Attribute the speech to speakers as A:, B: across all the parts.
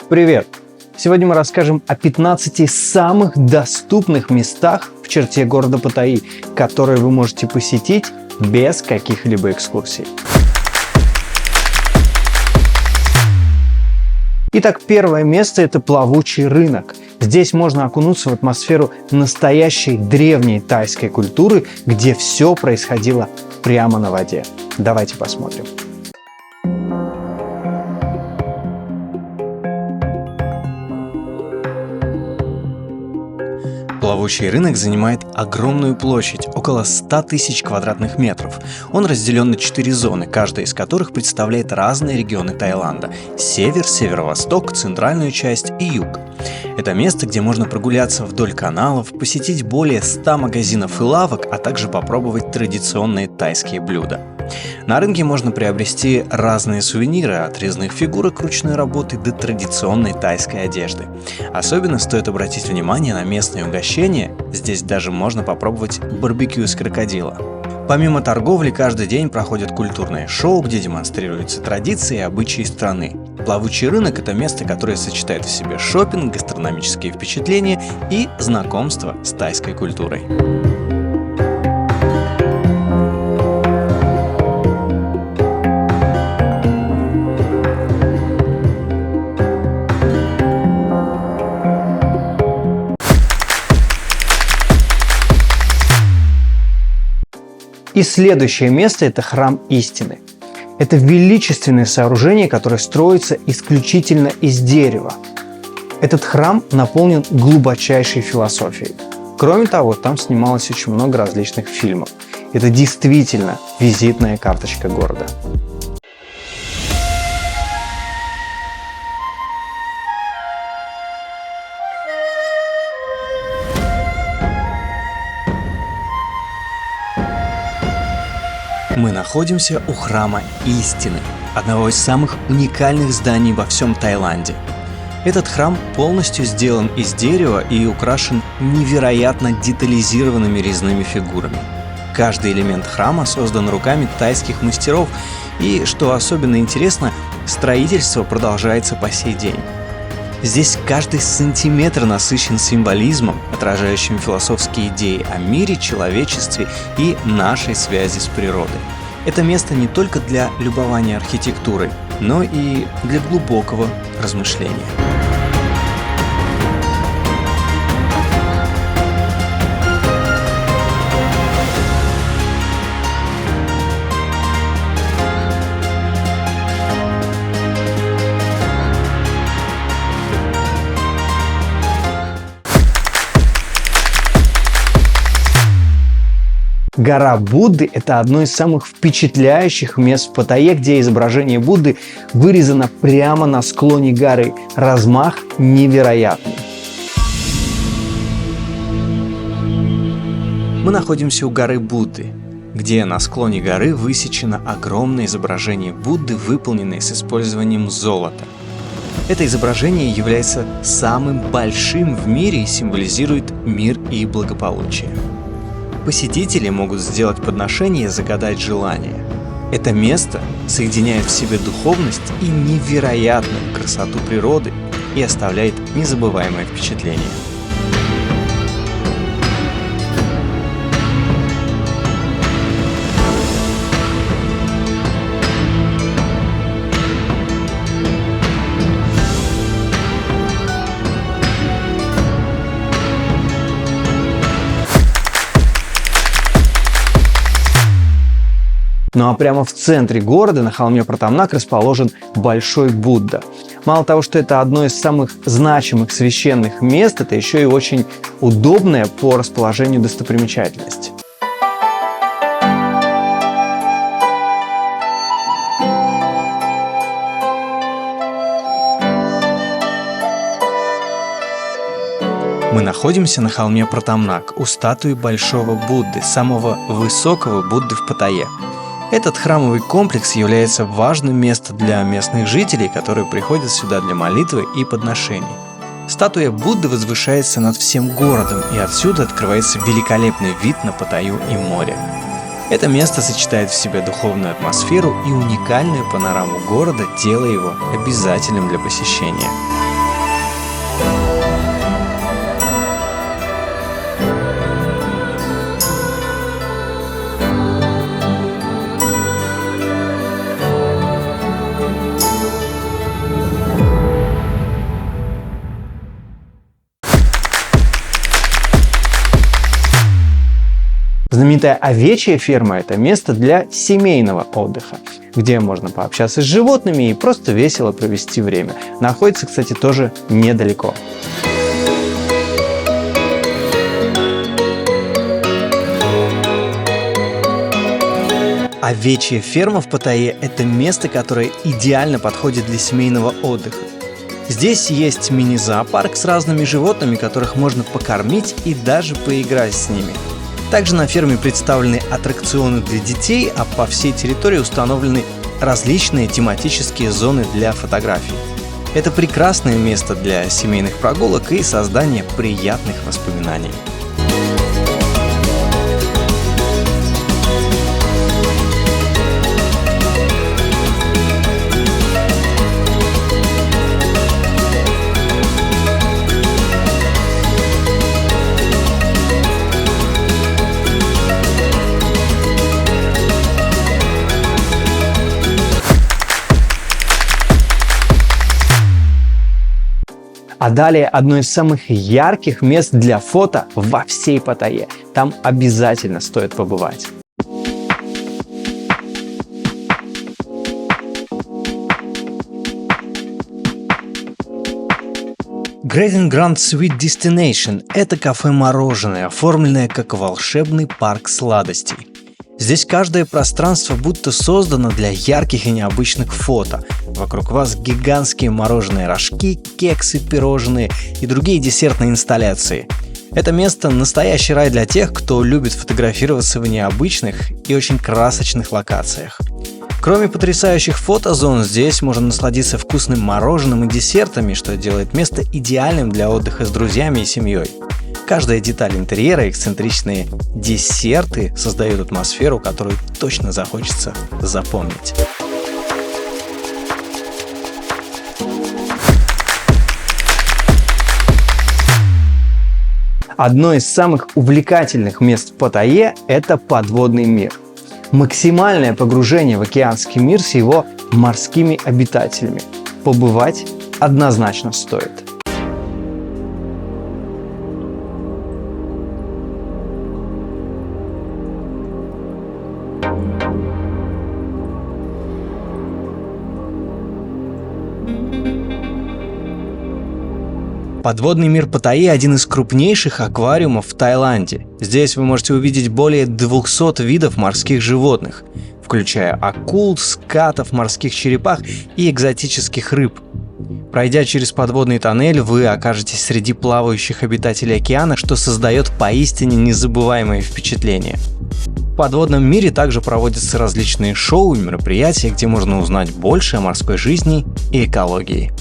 A: Привет! Сегодня мы расскажем о 15 самых доступных местах в черте города Паттайи, которые вы можете посетить без каких-либо экскурсий. Итак, первое место – это плавучий рынок. Здесь можно окунуться в атмосферу настоящей древней тайской культуры, где все происходило прямо на воде. Давайте посмотрим.
B: Плавучий рынок занимает огромную площадь, около 100 тысяч квадратных метров. Он разделен на 4 зоны, каждая из которых представляет разные регионы Таиланда – север, северо-восток, центральную часть и юг. Это место, где можно прогуляться вдоль каналов, посетить более 100 магазинов и лавок, а также попробовать традиционные тайские блюда. На рынке можно приобрести разные сувениры, от резных фигурок ручной работы до традиционной тайской одежды. Особенно стоит обратить внимание на местные угощения, здесь даже можно попробовать барбекю из крокодила. Помимо торговли, каждый день проходят культурные шоу, где демонстрируются традиции и обычаи страны. Плавучий рынок – это место, которое сочетает в себе шопинг, гастрономические впечатления и знакомство с тайской культурой.
A: И следующее место – это храм истины. Это величественное сооружение, которое строится исключительно из дерева. Этот храм наполнен глубочайшей философией. Кроме того, там снималось очень много различных фильмов. Это действительно визитная карточка города.
B: Мы находимся у храма истины, одного из самых уникальных зданий во всем Таиланде. Этот храм полностью сделан из дерева и украшен невероятно детализированными резными фигурами. Каждый элемент храма создан руками тайских мастеров, и, что особенно интересно, строительство продолжается по сей день. Здесь каждый сантиметр насыщен символизмом, отражающим философские идеи о мире, человечестве и нашей связи с природой. Это место не только для любования архитектурой, но и для глубокого размышления.
A: Гора Будды – это одно из самых впечатляющих мест в Паттайе, где изображение Будды вырезано прямо на склоне горы. Размах невероятный.
B: Мы находимся у горы Будды, где на склоне горы высечено огромное изображение Будды, выполненное с использованием золота. Это изображение является самым большим в мире и символизирует мир и благополучие. Посетители могут сделать подношение и загадать желание. Это место соединяет в себе духовность и невероятную красоту природы и оставляет незабываемое впечатление.
A: Ну а прямо в центре города, на холме Пратамнак, расположен Большой Будда. Мало того, что это одно из самых значимых священных мест, это еще и очень удобная по расположению достопримечательность.
B: Мы находимся на холме Пратамнак, у статуи Большого Будды, самого высокого Будды в Паттайе. Этот храмовый комплекс является важным местом для местных жителей, которые приходят сюда для молитвы и подношений. Статуя Будды возвышается над всем городом, и отсюда открывается великолепный вид на Паттайю и море. Это место сочетает в себе духовную атмосферу и уникальную панораму города, делая его обязательным для посещения.
A: Знаменитая овечья ферма – это место для семейного отдыха, где можно пообщаться с животными и просто весело провести время. Находится, кстати, тоже недалеко.
B: Овечья ферма в Паттайе – это место, которое идеально подходит для семейного отдыха. Здесь есть мини-зоопарк с разными животными, которых можно покормить и даже поиграть с ними. Также на ферме представлены аттракционы для детей, а по всей территории установлены различные тематические зоны для фотографий. Это прекрасное место для семейных прогулок и создания приятных воспоминаний.
A: А далее одно из самых ярких мест для фото во всей Паттайе. Там обязательно стоит побывать.
B: Great Grand Sweet Destination – это кафе-мороженое, оформленное как волшебный парк сладостей. Здесь каждое пространство будто создано для ярких и необычных фото. Вокруг вас гигантские мороженые рожки, кексы, пирожные и другие десертные инсталляции. Это место – настоящий рай для тех, кто любит фотографироваться в необычных и очень красочных локациях. Кроме потрясающих фотозон, здесь можно насладиться вкусным мороженым и десертами, что делает место идеальным для отдыха с друзьями и семьей. Каждая деталь интерьера, эксцентричные десерты создают атмосферу, которую точно захочется запомнить.
A: Одно из самых увлекательных мест в Паттайе – это подводный мир. Максимальное погружение в океанский мир с его морскими обитателями. Побывать однозначно стоит.
B: Подводный мир Паттайи – один из крупнейших аквариумов в Таиланде. Здесь вы можете увидеть более 200 видов морских животных, включая акул, скатов, морских черепах и экзотических рыб. Пройдя через подводный тоннель, вы окажетесь среди плавающих обитателей океана, что создает поистине незабываемые впечатления. В подводном мире также проводятся различные шоу и мероприятия, где можно узнать больше о морской жизни и экологии.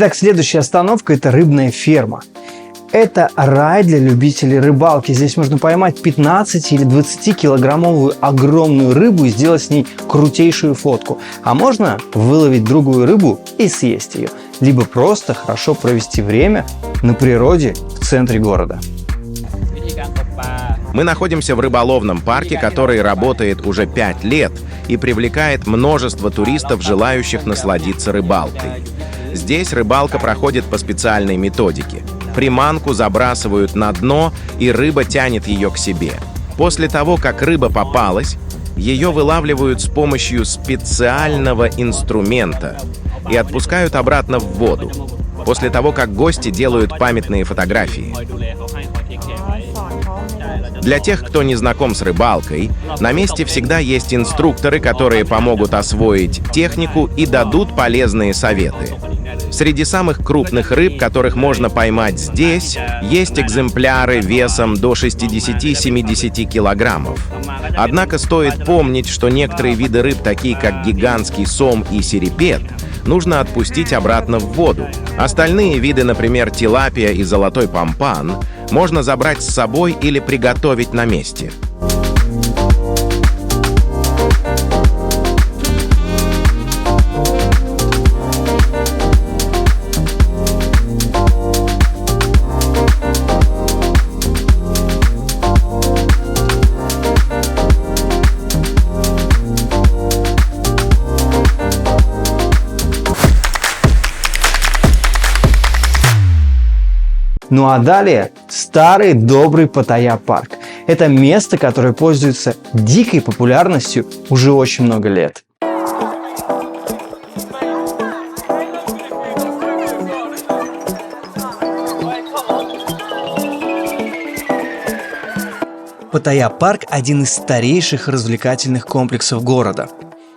A: Итак, следующая остановка – это рыбная ферма. Это рай для любителей рыбалки. Здесь можно поймать 15 или 20-килограммовую огромную рыбу и сделать с ней крутейшую фотку. А можно выловить другую рыбу и съесть ее. Либо просто хорошо провести время на природе в центре города.
C: Мы находимся в рыболовном парке, который работает уже 5 лет и привлекает множество туристов, желающих насладиться рыбалкой. Здесь рыбалка проходит по специальной методике. Приманку забрасывают на дно, и рыба тянет ее к себе. После того, как рыба попалась, ее вылавливают с помощью специального инструмента и отпускают обратно в воду, после того, как гости делают памятные фотографии. Для тех, кто не знаком с рыбалкой, на месте всегда есть инструкторы, которые помогут освоить технику и дадут полезные советы. Среди самых крупных рыб, которых можно поймать здесь, есть экземпляры весом до 60-70 килограммов. Однако стоит помнить, что некоторые виды рыб, такие как гигантский сом и серепет, нужно отпустить обратно в воду. Остальные виды, например, тилапия и золотой помпан, можно забрать с собой или приготовить на месте.
A: Ну а далее старый добрый Паттайя парк. Это место, которое пользуется дикой популярностью уже очень много лет. Паттайя парк – один из старейших развлекательных комплексов города.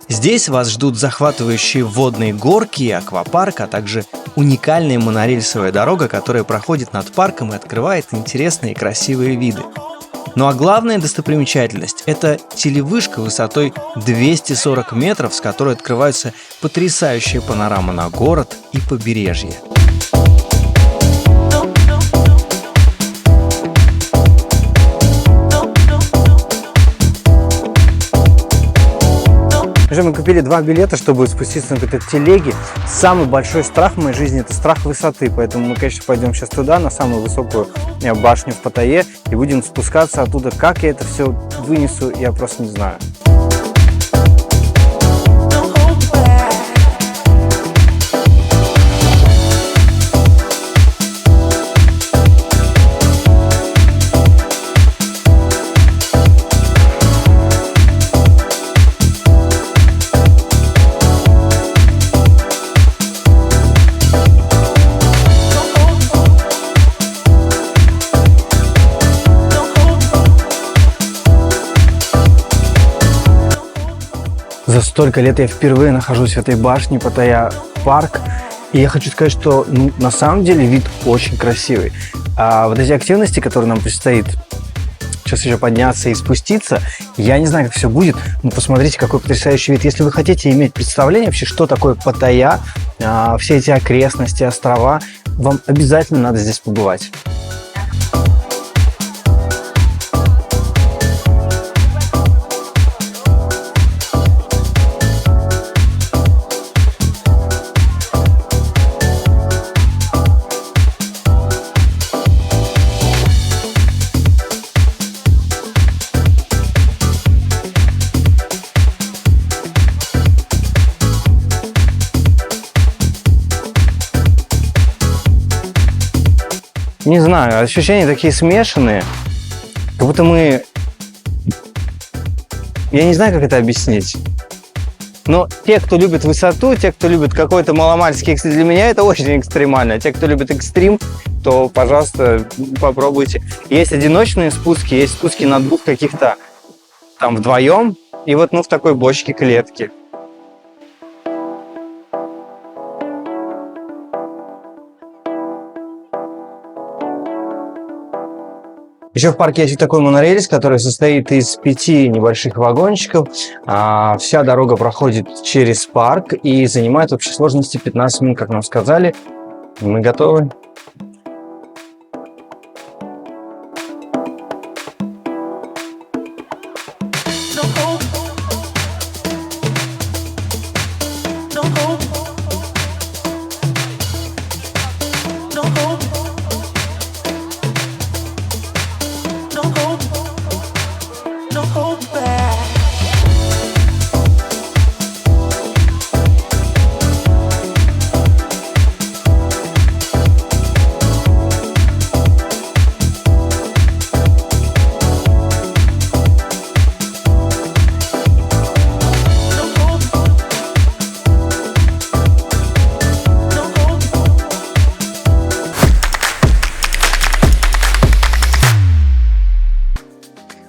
A: Здесь вас ждут захватывающие водные горки и аквапарк, а также уникальная монорельсовая дорога, которая проходит над парком и открывает интересные и красивые виды. Ну а главная достопримечательность – это телевышка высотой 240 метров, с которой открывается потрясающая панорама на город и побережье. Уже мы купили 2 билета, чтобы спуститься на этой телеге. Самый большой страх в моей жизни – это страх высоты. Поэтому мы, конечно, пойдем сейчас туда, на самую высокую башню в Паттайе, и будем спускаться оттуда. Как я это все вынесу, я просто не знаю. За столько лет я впервые нахожусь в этой башне Паттайя парк, и я хочу сказать, что на самом деле вид очень красивый. А вот эти активности, которые нам предстоит сейчас еще подняться и спуститься, я не знаю, как все будет, но посмотрите, какой потрясающий вид. Если вы хотите иметь представление вообще, что такое Паттайя, все эти окрестности, острова, вам обязательно надо здесь побывать. Не знаю, ощущения такие смешанные, как будто мы... Я не знаю, как это объяснить. Но те, кто любит высоту, те, кто любит какой-то маломальский экстрим, для меня это очень экстремально. Те, кто любит экстрим, то, пожалуйста, попробуйте. Есть одиночные спуски, есть спуски на двух каких-то там вдвоем, и вот в такой бочке клетки. Еще в парке есть такой монорельс, который состоит из 5 небольших вагончиков. Вся дорога проходит через парк и занимает в общей сложности 15 минут, как нам сказали. Мы готовы.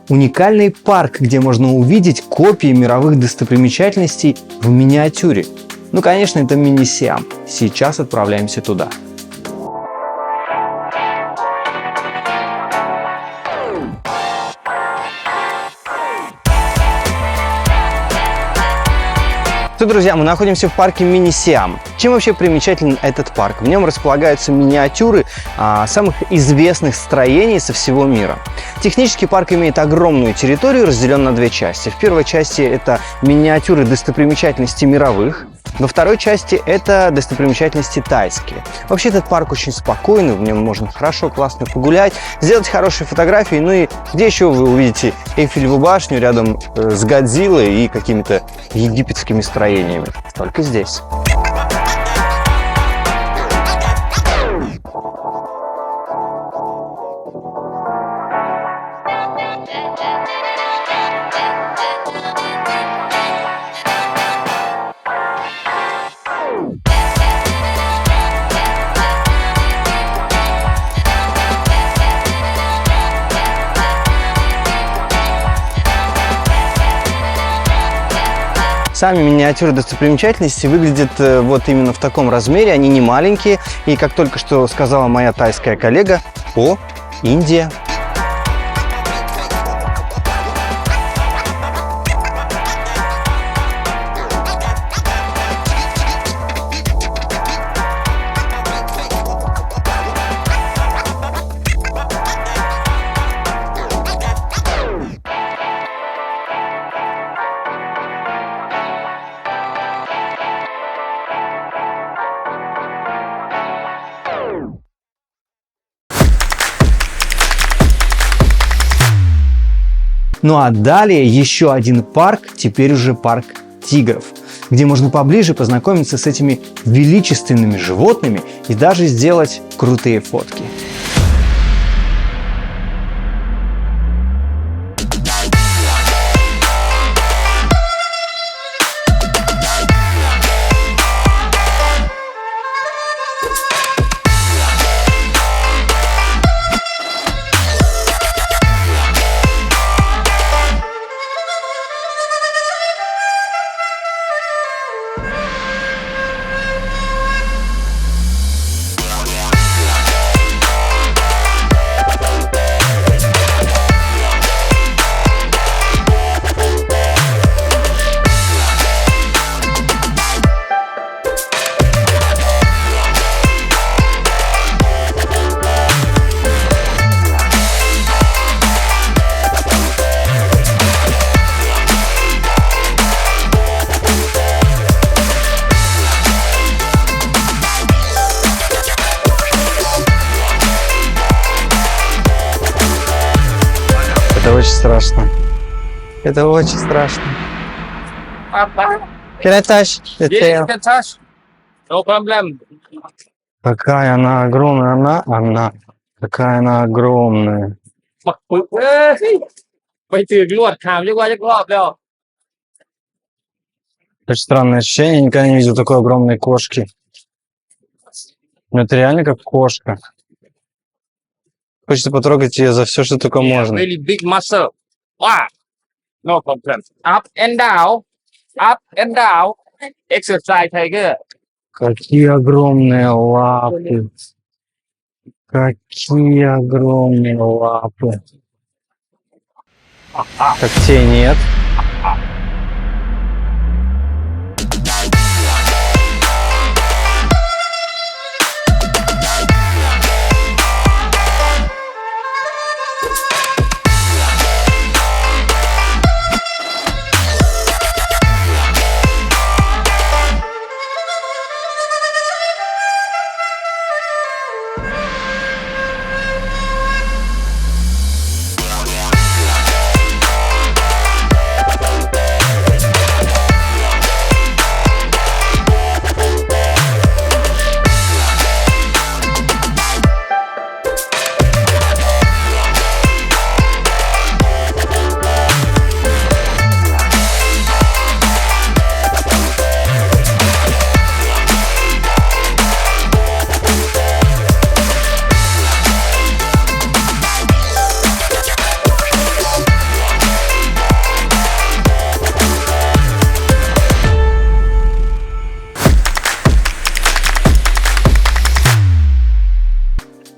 A: Уникальный парк, где можно увидеть копии мировых достопримечательностей в миниатюре. Ну, конечно, это Мини-Сиам. Сейчас отправляемся туда. Друзья, мы находимся в парке Мини-Сиам. Чем вообще примечателен этот парк? В нем располагаются миниатюры самых известных строений со всего мира. Технический парк имеет огромную территорию, разделен на две части. В первой части это миниатюры достопримечательностей мировых. Во второй части это достопримечательности тайские. Вообще этот парк очень спокойный, в нем можно хорошо, классно погулять, сделать хорошие фотографии. Ну и где еще вы увидите Эйфелеву башню рядом с Годзиллой и какими-то египетскими строениями? Только здесь. Сами миниатюры достопримечательности выглядят вот именно в таком размере, они не маленькие. И как только что сказала моя тайская коллега, о, Индия. Ну а далее еще один парк, теперь уже парк тигров, где можно поближе познакомиться с этими величественными животными и даже сделать крутые фотки. Это очень страшно. Это очень страшно. Can I touch the tail?
D: Yes, you can touch. No problem.
A: Какая она огромная, какая она огромная.
D: ปักปึกเอ้ยไปถึงลวดขามเรียกว่าจะรอบแล้ว
A: Очень странное ощущение, я никогда не видел такой огромной кошки. Ну это реально как кошка. Хочется потрогать ее за все, что только можно.
D: very big muscle ว่า no problem up and down up and down exercise tiger
A: Какие огромные лапы. Какие огромные лапы. Когтей нет.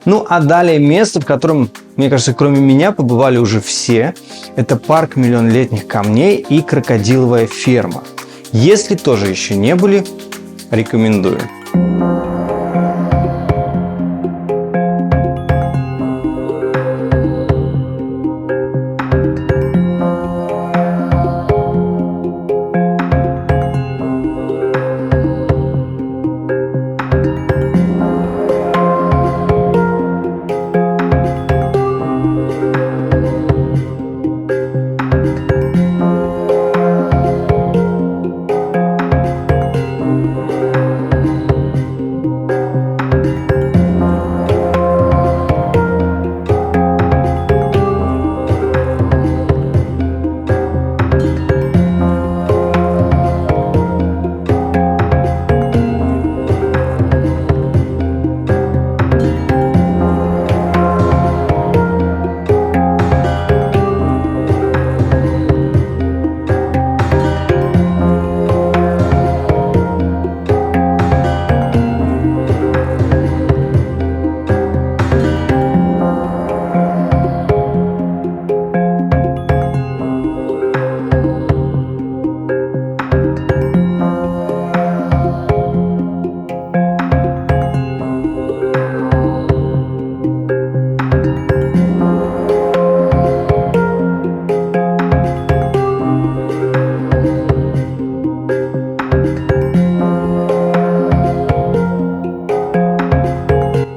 A: Ну, а далее место, в котором, мне кажется, кроме меня побывали уже все. Это парк миллионлетних камней и крокодиловая ферма. Если тоже еще не были, рекомендую.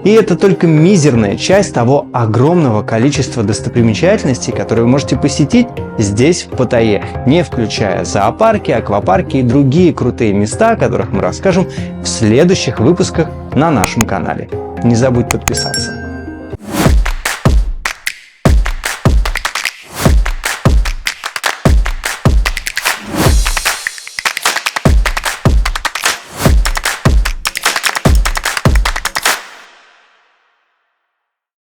A: И это только мизерная часть того огромного количества достопримечательностей, которые вы можете посетить здесь, в Паттайе, не включая зоопарки, аквапарки и другие крутые места, о которых мы расскажем в следующих выпусках на нашем канале. Не забудь подписаться.